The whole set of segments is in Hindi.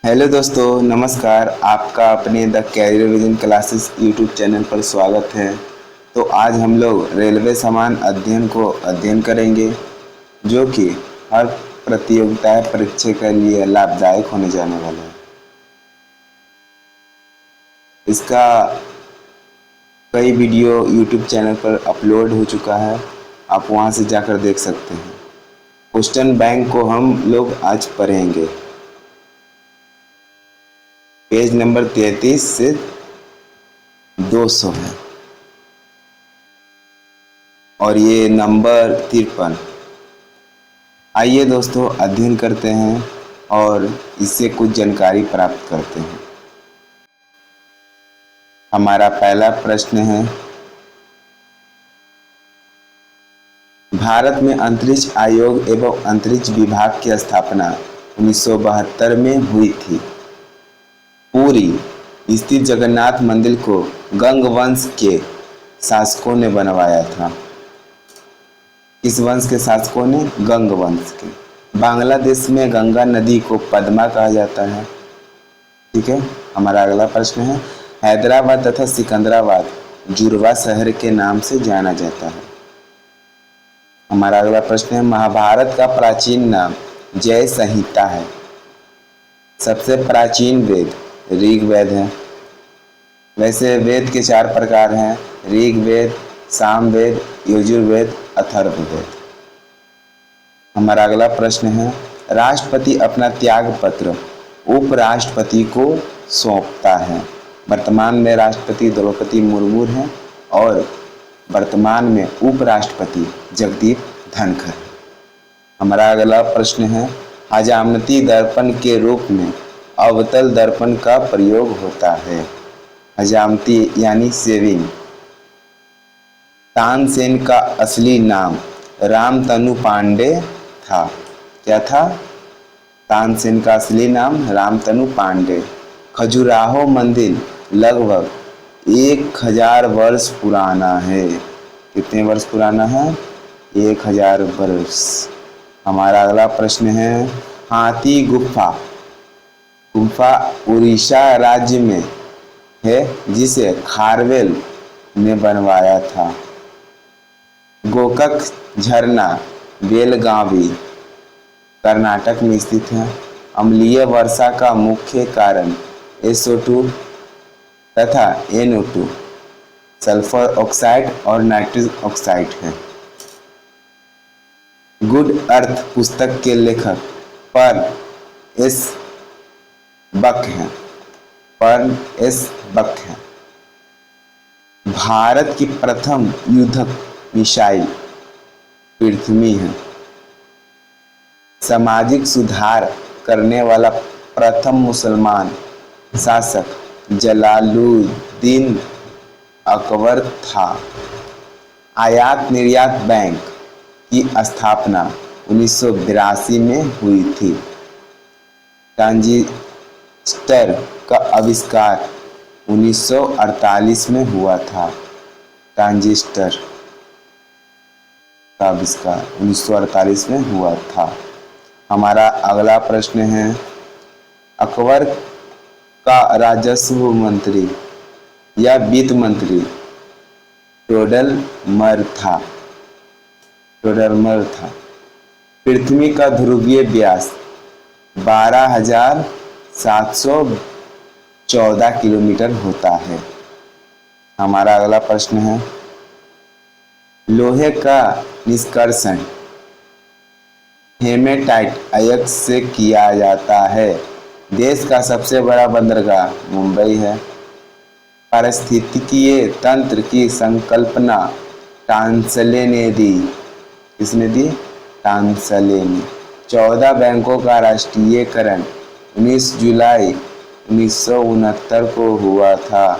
हेलो दोस्तों, नमस्कार। आपका अपने the career vision classes YouTube channel पर स्वागत है। तो आज हम लोग रेलवे समान अध्ययन को अध्ययन करेंगे, जो कि हर प्रतियोगिता परीक्षा के लिए लाभदायक होने जाने वाला है। इसका कई वीडियो यूट्यूब चैनल पर अपलोड हो चुका है, आप वहां से जाकर देख सकते हैं। क्वेश्चन बैंक को हम लोग आज पढ़ेंगे। पेज नंबर 33 से 200 है और ये नंबर 53। आइए दोस्तों, अध्ययन करते हैं और इससे कुछ जानकारी प्राप्त करते हैं। हमारा पहला प्रश्न है, भारत में अंतरिक्ष आयोग एवं अंतरिक्ष विभाग की स्थापना 1972 में हुई थी। पुरी स्थित जगन्नाथ मंदिर को गंग वंश के शासकों ने बनवाया था। किस वंश के शासकों ने? गंग वंश के। बांग्लादेश में गंगा नदी को पद्मा कहा जाता है। ठीक है। हमारा अगला प्रश्न है, हैदराबाद तथा सिकंदराबाद जुड़वा शहर के नाम से जाना जाता है। हमारा अगला प्रश्न है, महाभारत का प्राचीन नाम जय संहिता है। सबसे प्राचीन वेद ऋग्वेद है। वैसे वेद के 4 प्रकार हैं, ऋग्वेद, सामवेद, यजुर्वेद, अथर्ववेद। हमारा अगला प्रश्न है, राष्ट्रपति अपना त्याग पत्र उपराष्ट्रपति को सौंपता है। वर्तमान में राष्ट्रपति द्रौपदी मुर्मू हैं और वर्तमान में उपराष्ट्रपति जगदीप धनखड़। हमारा अगला प्रश्न है, हजामती दर्पण के रूप में अवतल दर्पण का प्रयोग होता है। हजामती यानी सेविंग। तानसेन का असली नाम रामतनु पांडे था। क्या था? तानसेन का असली नाम रामतनु पांडे। खजुराहो मंदिर लगभग 1000 वर्ष पुराना है। कितने वर्ष पुराना है? 1000 वर्ष। हमारा अगला प्रश्न है, हाथी गुफा उड़ीसा राज्य में है, जिसे खारवेल ने बनवाया था। गोकक झरना बेलगावी कर्नाटक में स्थित है। अम्लीय वर्षा का मुख्य कारण SO2 तथा NO2 सल्फर ऑक्साइड और नाइट्रस ऑक्साइड है। गुड अर्थ पुस्तक के लेखक पर्ल एस बक हैं। पर्ल एस बक हैं। भारत की प्रथम युद्धक मिसाइल पृथ्वी है। सामाजिक सुधार करने वाला प्रथम मुसलमान शासक जलालुद्दीन अकबर था। आयात निर्यात बैंक की स्थापना 1982 में हुई थी। ट्रांजिस्टर का आविष्कार 1948 में हुआ था। ट्रांजिस्टर का आविष्कार 1948 में हुआ था। हमारा अगला प्रश्न है, अकबर का राजस्व मंत्री या वित्त मंत्री टोडरमल था। पृथ्वी का ध्रुवीय व्यास 12,714 किलोमीटर होता है। हमारा अगला प्रश्न है, लोहे का निष्कर्षण हेमेटाइट अयस्क से किया जाता है। देश का सबसे बड़ा बंदरगाह मुंबई है। पारिस्थितिकीय तंत्र की संकल्पना टांसले ने दी। किसने दी? टांसले ने। 14 बैंकों का राष्ट्रीयकरण 19 जुलाई 1969 को हुआ था।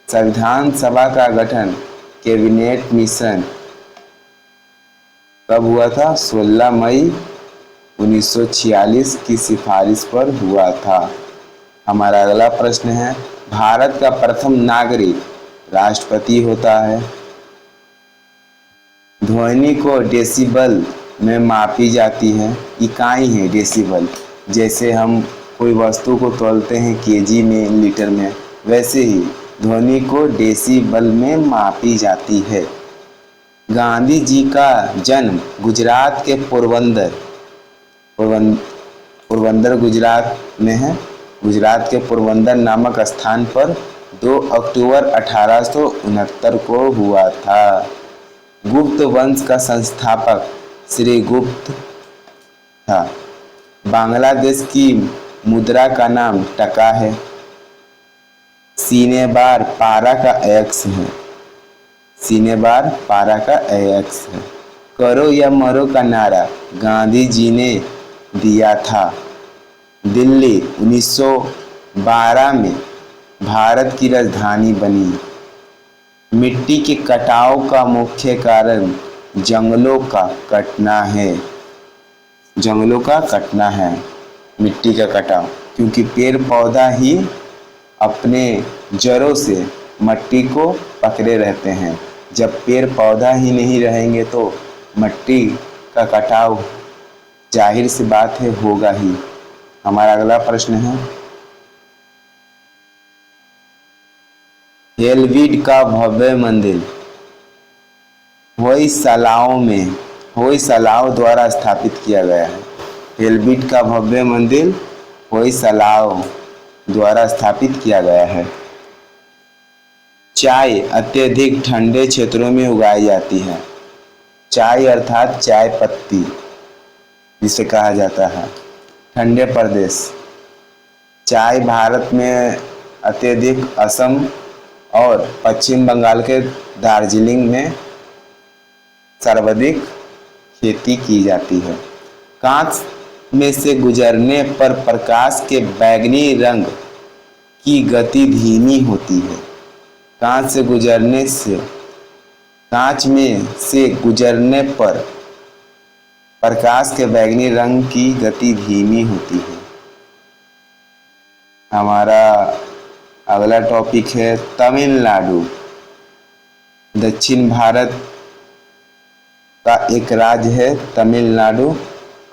संविधान सभा का गठन कैबिनेट मिशन कब हुआ था? 16 मई 1946 की सिफारिश पर हुआ था। हमारा अगला प्रश्न है, भारत का प्रथम नागरिक राष्ट्रपति होता है। ध्वनि को डेसिबल में मापी जाती है। इकाई है डेसिबल। जैसे हम कोई वस्तु को तौलते हैं केजी में, लीटर में, वैसे ही ध्वनि को डेसिबल में मापी जाती है। गांधी जी का जन्म गुजरात के पोरबंदर गुजरात में है। गुजरात के पोरबंदर नामक स्थान पर 2 अक्टूबर 1869 को हुआ था। गुप्त वंश का संस्थापक श्री गुप्त था। बांग्लादेश की मुद्रा का नाम टका है। सीने बार पारा का एक्स है। सीने बार पारा का एक्स है। करो या मरो का नारा गांधी जी ने दिया था। दिल्ली 1912 में भारत की राजधानी बनी। मिट्टी के कटाव का मुख्य कारण जंगलों का कटना है। जंगलों का कटना है, मिट्टी का कटाव, क्योंकि पेड़ पौधा ही अपने जड़ों से मिट्टी को पकड़े रहते हैं। जब पेड़ पौधा ही नहीं रहेंगे तो मिट्टी का कटाव जाहिर सी बात है होगा ही। हमारा अगला प्रश्न है, हेलविड का भव्य मंदिर होयसलाओ द्वारा स्थापित किया गया है। हेलविड का भव्य मंदिर होयसलाओ द्वारा स्थापित किया गया है। चाय अत्यधिक ठंडे क्षेत्रों में उगाई जाती है। चाय अर्थात चाय पत्ती जिसे कहा जाता है, ठंडे प्रदेश। चाय भारत में अत्यधिक असम और पश्चिम बंगाल के दार्जिलिंग में सर्वाधिक खेती की जाती है। कांच में से गुजरने पर प्रकाश के बैंगनी रंग की गति धीमी होती है। कांच में से गुजरने पर प्रकाश के बैंगनी रंग की गति धीमी होती है। हमारा अगला टॉपिक है तमिलनाडु। दक्षिण भारत का एक राज्य है तमिलनाडु।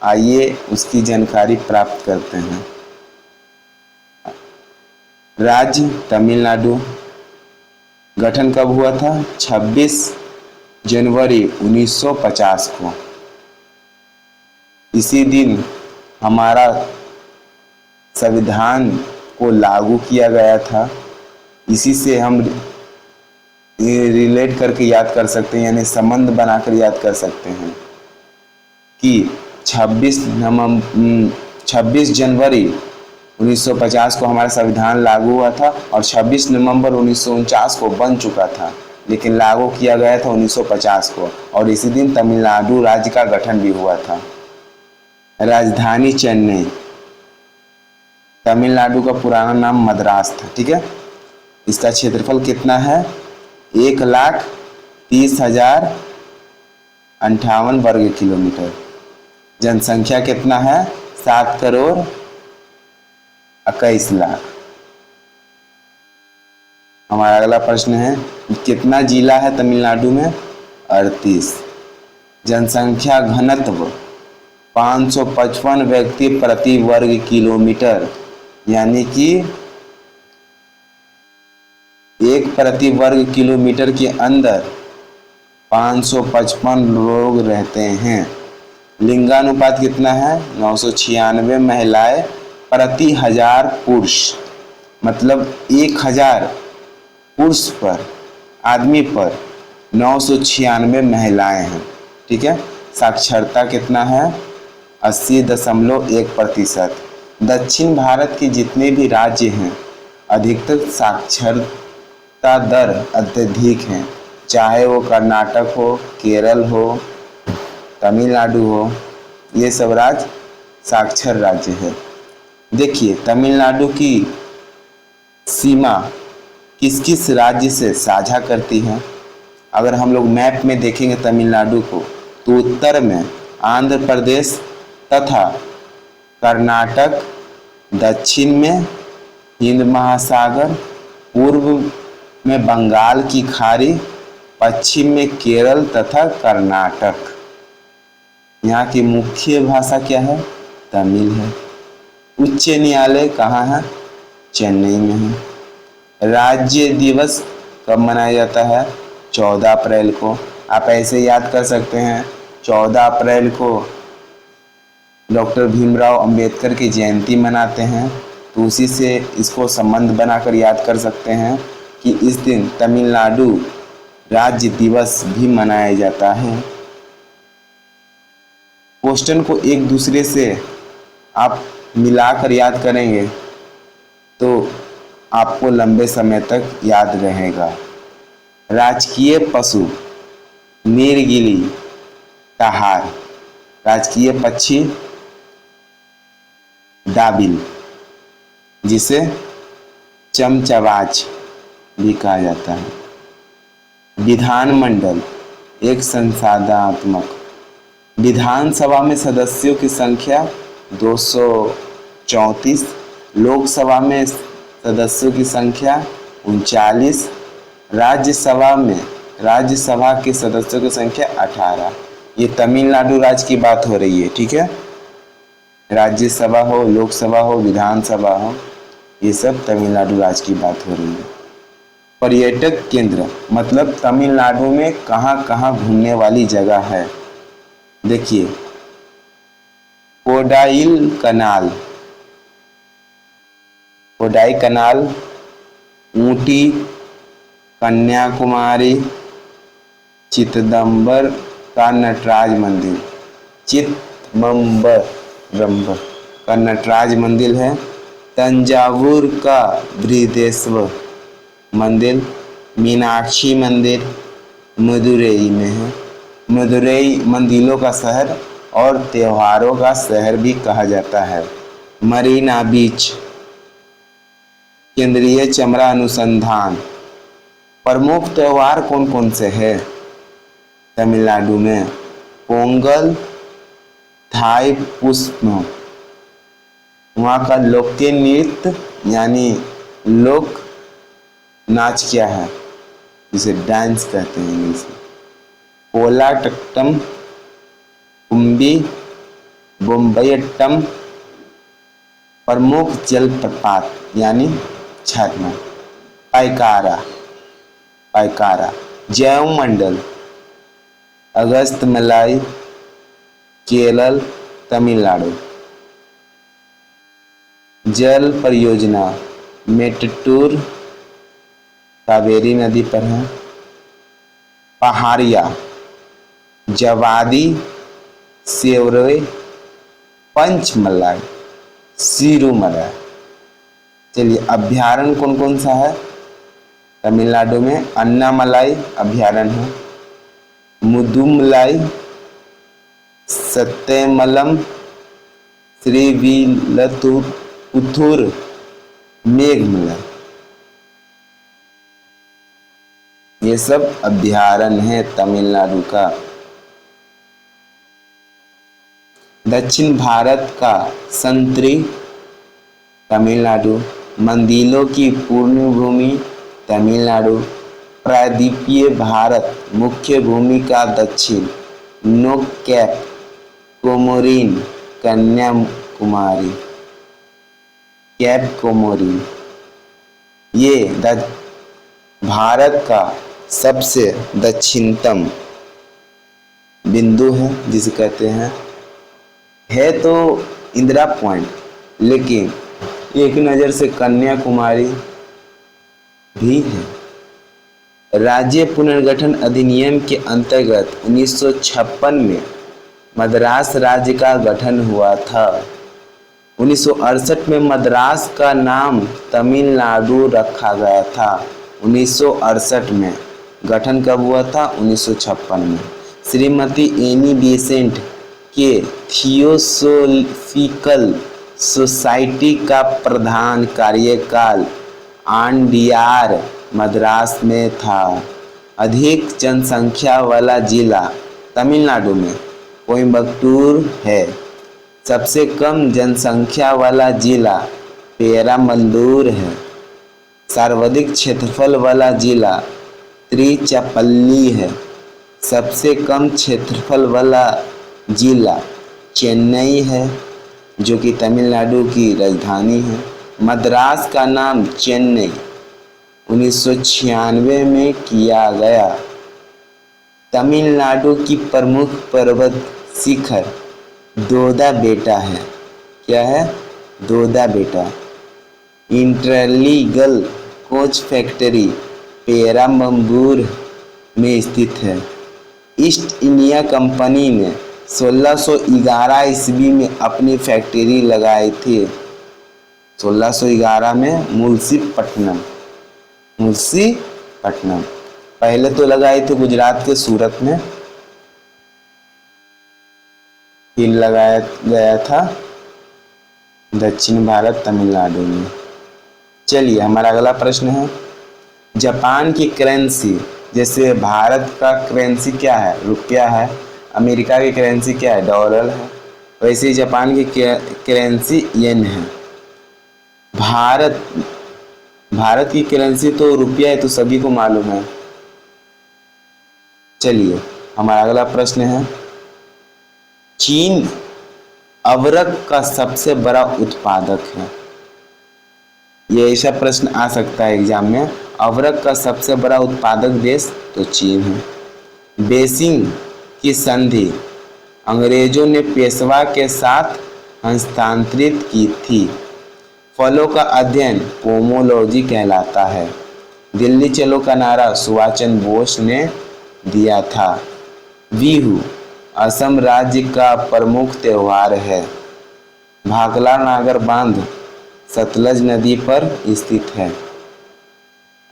आइए उसकी जानकारी प्राप्त करते हैं। राज्य तमिलनाडु गठन कब हुआ था? 26 जनवरी 1950 को। इसी दिन हमारा संविधान को लागू किया गया था। इसी से हम रिलेट करके याद कर सकते हैं, यानी संबंध बनाकर याद कर सकते हैं कि 26 जनवरी 1950 को हमारा संविधान लागू हुआ था और 26 नवंबर 1949 को बन चुका था, लेकिन लागू किया गया था 1950 को। और इसी दिन तमिलनाडु राज्य का गठन भी हुआ था। राजधानी चेन्नई। तमिलनाडु का पुराना नाम मद्रास था, ठीक है। इसका क्षेत्रफल कितना है? 1,30,058 वर्ग किलोमीटर। जनसंख्या कितना है? 7,21,00,000। हमारा अगला प्रश्न है, कितना जिला है तमिलनाडु में? 38। जनसंख्या घनत्व 555 व्यक्ति प्रति वर्ग किलोमीटर, यानी कि 1 प्रति वर्ग किलोमीटर के अंदर 555 लोग रहते हैं। लिंगानुपात कितना है? 996 महिलाएं प्रति 1000 पुरुष, मतलब 1000 पुरुष पर आदमी पर 996 महिलाएं हैं, ठीक है। साक्षरता कितना है? 80.1%। दक्षिण भारत के जितने भी राज्य हैं अधिकतर साक्षरता दर अत्यधिक है, चाहे वो कर्नाटक हो, केरल हो, तमिलनाडु हो, ये सब राज्य साक्षर राज्य है। देखिए तमिलनाडु की सीमा किस किस राज्य से साझा करती है। अगर हम लोग मैप में देखेंगे तमिलनाडु को, तो उत्तर में आंध्र प्रदेश तथा कर्नाटक, दक्षिण में हिंद महासागर, पूर्व में बंगाल की खाड़ी, पश्चिम में केरल तथा कर्नाटक। यहाँ की मुख्य भाषा क्या है? तमिल है। उच्च न्यायालय कहाँ है? चेन्नई में है। राज्य दिवस कब मनाया जाता है? 14 अप्रैल को। आप ऐसे याद कर सकते हैं, 14 अप्रैल को डॉक्टर भीमराव अंबेडकर की जयंती मनाते हैं, तो उसी से इसको संबंध बनाकर याद कर सकते हैं कि इस दिन तमिलनाडु राज्य दिवस भी मनाया जाता है। क्वेश्चन को एक दूसरे से आप मिलाकर याद करेंगे तो आपको लंबे समय तक याद रहेगा। राजकीय पशु नीलगिरी ताहार, राजकीय पक्षी दाबिल, जिसे चमचवाज भी कहा जाता है। विधानमंडल एक संसदात्मक, विधानसभा में सदस्यों की संख्या 234, लोकसभा में सदस्यों की संख्या 39, राज्यसभा के सदस्यों की संख्या 18। ये तमिलनाडु राज्य की बात हो रही है, ठीक है। राज्यसभा हो, लोकसभा हो, विधानसभा हो, ये सब तमिलनाडु राज्य की बात हो रही है। पर्यटक केंद्र मतलब तमिलनाडु में कहाँ कहाँ घूमने वाली जगह है। देखिए, कोडाई कनाल, ऊटी, कन्याकुमारी, चिदम्बर का नटराज मंदिर, चिदम्बरम का नटराज मंदिर है। तंजावुर का बृहदेश्वर मंदिर, मीनाक्षी मंदिर मदुरई में है। मदुरई मंदिरों का शहर और त्योहारों का शहर भी कहा जाता है। मरीना बीच, केंद्रीय चमड़ा अनुसंधान। प्रमुख त्योहार कौन कौन से हैं तमिलनाडु में? पोंगल, थाई पुष्पम, वहाँ का लोक नृत्य यानी लोक नाच क्या है, जिसे डांस कहते हैं इंग्लिश में? कोलाटम, कुंबी, बोम्बईअट्टम। प्रमुख जलप्रपात यानी झरना पाइकारा। जैव मंडल अगस्त मलाई, केरल, तमिलनाडु। जल परियोजना मेट्टूर कावेरी नदी पर है। पहाड़िया जवादी, सेवरे, पंचमलाई, सिरुमलाई। चलिए, अभ्यारण्य कौन कौन सा है तमिलनाडु में? अन्नामलाई अभ्यारण्य है, मुदुमलाई, सत्यमलम, श्रीविल्लपुथुर, मेघमलाई। ये सब अभ्यारण्य है तमिलनाडु का। दक्षिण भारत का संतरी तमिलनाडु, मंदिरों की पूर्ण भूमि तमिलनाडु, प्रायद्वीपीय भारत, मुख्य भूमि का दक्षिण, no cape, Comorin, Kanyakumari, cape Comorin. ये भारत का सबसे दक्षिणतम बिंदु है, जिसे कहते हैं, है तो इंदिरा पॉइंट, लेकिन एक नज़र से कन्याकुमारी भी है। राज्य पुनर्गठन अधिनियम के अंतर्गत 1956 में मद्रास राज्य का गठन हुआ था। 1968 में मद्रास का नाम तमिलनाडु रखा गया था। 1968 में गठन कब हुआ था? 1956 में। श्रीमती एनी बेसेंट के थियोसोफिकल सोसाइटी का प्रधान कार्यकाल आंडियार मद्रास में था। अधिक जनसंख्या वाला जिला तमिलनाडु में कोयम्बटूर है। सबसे कम जनसंख्या वाला जिला पेराम्बलूर है। सर्वाधिक क्षेत्रफल वाला जिला त्रिचपल्ली है। सबसे कम क्षेत्रफल वाला जिला चेन्नई है। जो कि तमिलनाडु की राजधानी है। मद्रास का नाम चेन्नई 1996 में किया गया। तमिलनाडु की प्रमुख पर्वत शिखर दोदा बेटा है। क्या है? दोदा बेटा। इंटरलीगल कोच फैक्ट्री पेराम्बलूर में स्थित है। ईस्ट इंडिया कंपनी ने 1611 ईस्वी में अपनी फैक्ट्री लगाई थी। 1611 में मुंशीपट्टनम पहले तो लगाई थी गुजरात के सूरत में, फिर लगाया गया था दक्षिण भारत तमिलनाडु में। चलिए हमारा अगला प्रश्न है, जापान की करेंसी, जैसे भारत का करेंसी क्या है? रुपया है। अमेरिका की करेंसी क्या है? डॉलर है। वैसे ही जापान की करेंसी येन है। भारत की करेंसी तो रुपया है, तो सभी को मालूम है। चलिए हमारा अगला प्रश्न है, चीन अवरक का सबसे बड़ा उत्पादक है। ये ऐसा प्रश्न आ सकता है एग्जाम में, अवरक का सबसे बड़ा उत्पादक देश तो चीन है। बेसिंग की संधि अंग्रेजों ने पेशवा के साथ हस्तांतरित की थी। फलों का अध्ययन पोमोलॉजी कहलाता है। दिल्ली चलो का नारा सुभाष चंद्र बोस ने दिया था। बिहू असम राज्य का प्रमुख त्योहार है। भाखला नागर बांध सतलज नदी पर स्थित है।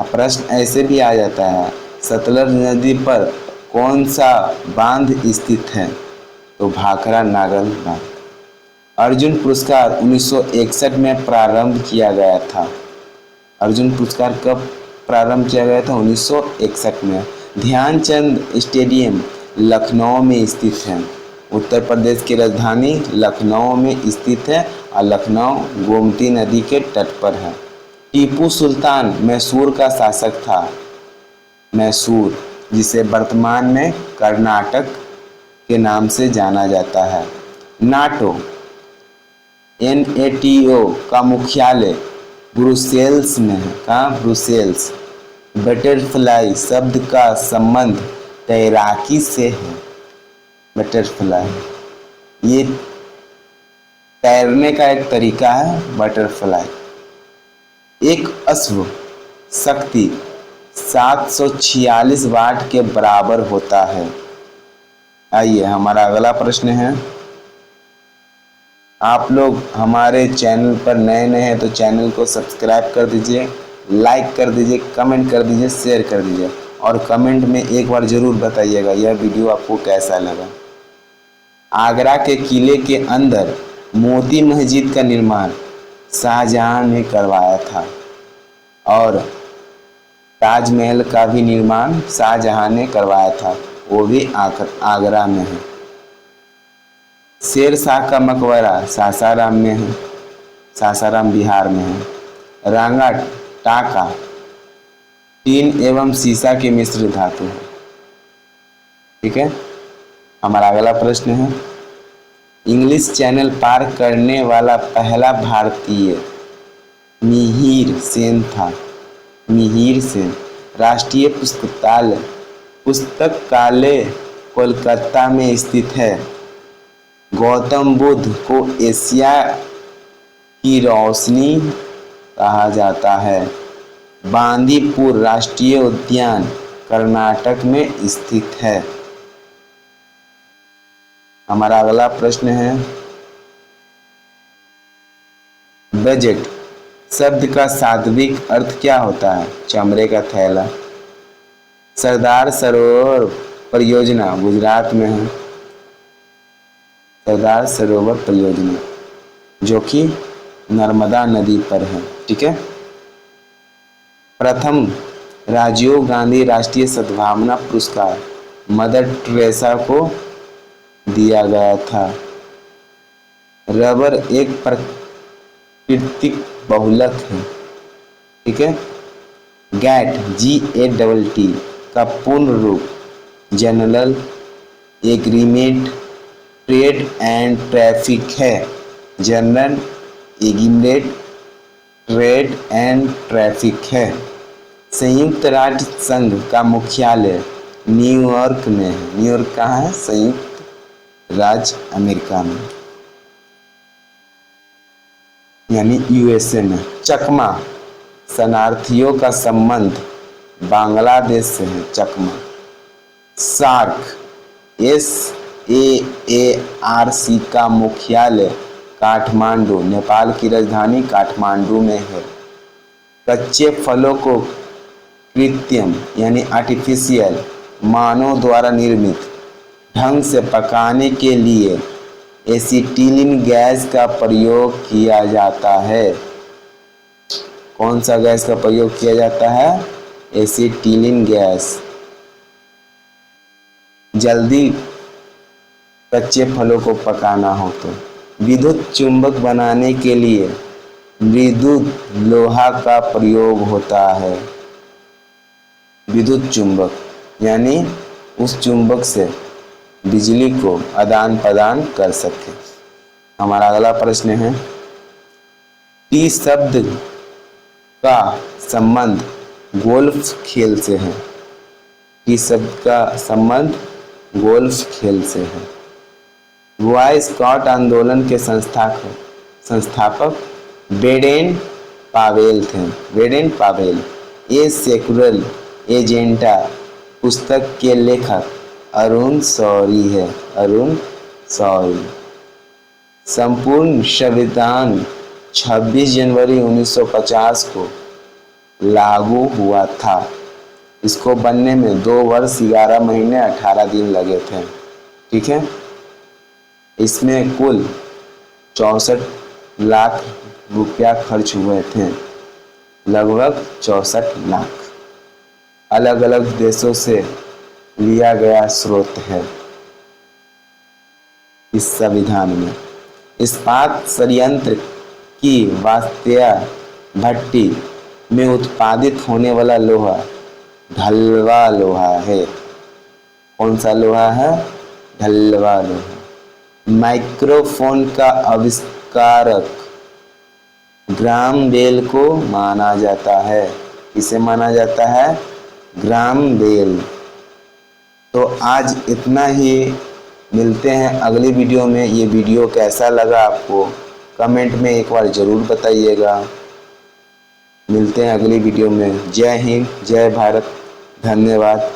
प्रश्न ऐसे भी आ जाता है, सतलज नदी पर कौन सा बांध स्थित है? तो भाखड़ा नागर बांध। अर्जुन पुरस्कार 1961 में प्रारंभ किया गया था। अर्जुन पुरस्कार कब प्रारंभ किया गया था? 1961 में। ध्यानचंद स्टेडियम लखनऊ में स्थित है। उत्तर प्रदेश की राजधानी लखनऊ में स्थित है और लखनऊ गोमती नदी के तट पर है। टीपू सुल्तान मैसूर का शासक था। मैसूर, जिसे वर्तमान में कर्नाटक के नाम से जाना जाता है। नाटो NATO का मुख्यालय ब्रुसेल्स में है। कहाँ? ब्रुसेल्स। बटरफ्लाई शब्द का संबंध तैराकी से है। बटरफ्लाई ये तैरने का एक तरीका है। बटरफ्लाई। एक अश्व शक्ति 746 वाट के बराबर होता है। आइए हमारा अगला प्रश्न है, आप लोग हमारे चैनल पर नए हैं तो चैनल को सब्सक्राइब कर दीजिए, लाइक कर दीजिए, कमेंट कर दीजिए, शेयर कर दीजिए और कमेंट में एक बार ज़रूर बताइएगा यह वीडियो आपको कैसा लगा। आगरा के किले के अंदर मोती मस्जिद का निर्माण शाहजहां ने करवाया था और ताजमहल का भी निर्माण शाहजहां ने करवाया था, वो भी आगरा में है। शेर शाह का मकबरा सासाराम में है। सासाराम बिहार में है। रांगा टाका टीन एवं सीसा के मिश्र धातु है। ठीक है, हमारा अगला प्रश्न है, इंग्लिश चैनल पार करने वाला पहला भारतीय मिहिर सेन था। मिहिर सेन। राष्ट्रीय पुस्तकालय कोलकाता में स्थित है। गौतम बुद्ध को एशिया की रोशनी कहा जाता है। बांदीपुर राष्ट्रीय उद्यान कर्नाटक में स्थित है। हमारा अगला प्रश्न है, बजट शब्द का शाब्दिक अर्थ क्या होता है? चमड़े का थैला। सरदार सरोवर परियोजना गुजरात में है। सरदार सरोवर परियोजना जो कि नर्मदा नदी पर है। ठीक है। प्रथम राजीव गांधी राष्ट्रीय सद्भावना पुरस्कार मदर टेरेसा को दिया गया था। रबर एक प्राकृतिक बहुलक है। ठीक है। गैट GATT का पूर्ण रूप general agreement trade and traffic है। जनरल एगिमेट ट्रेड एंड ट्रैफिक है। संयुक्त राज्य संघ का मुख्यालय न्यूयॉर्क में है। न्यूयॉर्क कहाँ है? संयुक्त राज्य अमेरिका में, यानी यूएसए में। चकमा शरणार्थियों का संबंध बांग्लादेश से है। चकमा। सार्क SAARC का मुख्यालय काठमांडू, नेपाल की राजधानी काठमांडू में है। कच्चे फलों को कृत्रिम यानी आर्टिफिशियल मानव द्वारा निर्मित ढंग से पकाने के लिए एसिटिलीन गैस का प्रयोग किया जाता है। कौन सा गैस का प्रयोग किया जाता है? Acetylene gas. जल्दी कच्चे फलों को पकाना हो तो। विद्युत चुंबक बनाने के लिए विद्युत लोहा का प्रयोग होता है। विद्युत चुंबक यानी उस चुंबक से बिजली को आदान प्रदान कर सके। हमारा अगला प्रश्न है, टी शब्द का संबंध गोल्फ खेल से है। टी शब्द का संबंध गोल्फ खेल से है। बॉय स्काउट आंदोलन के संस्थापक बेडेन पावेल थे। Baden Powell. A secular agenda पुस्तक के लेखक अरुण शौरी है। अरुण शौरी। संपूर्ण संविधान 26 जनवरी 1950 को लागू हुआ था। इसको बनने में 2 वर्ष 11 महीने 18 दिन लगे थे। ठीक है। इसमें कुल 64 लाख रुपया खर्च हुए थे। लगभग 64 लाख। अलग अलग देशों से लिया गया स्रोत है इस संविधान में। इस्पात संयंत्र की वास्तिया भट्टी में उत्पादित होने वाला लोहा ढलवा लोहा है। कौन सा लोहा है? ढलवा लोहा। माइक्रोफोन का आविष्कारक ग्राहम बेल को माना जाता है। किसे माना जाता है? Graham Bell. तो आज इतना ही। मिलते हैं अगली वीडियो में। ये वीडियो कैसा लगा आपको कमेंट में एक बार ज़रूर बताइएगा। मिलते हैं अगली वीडियो में। जय हिंद, जय भारत, धन्यवाद।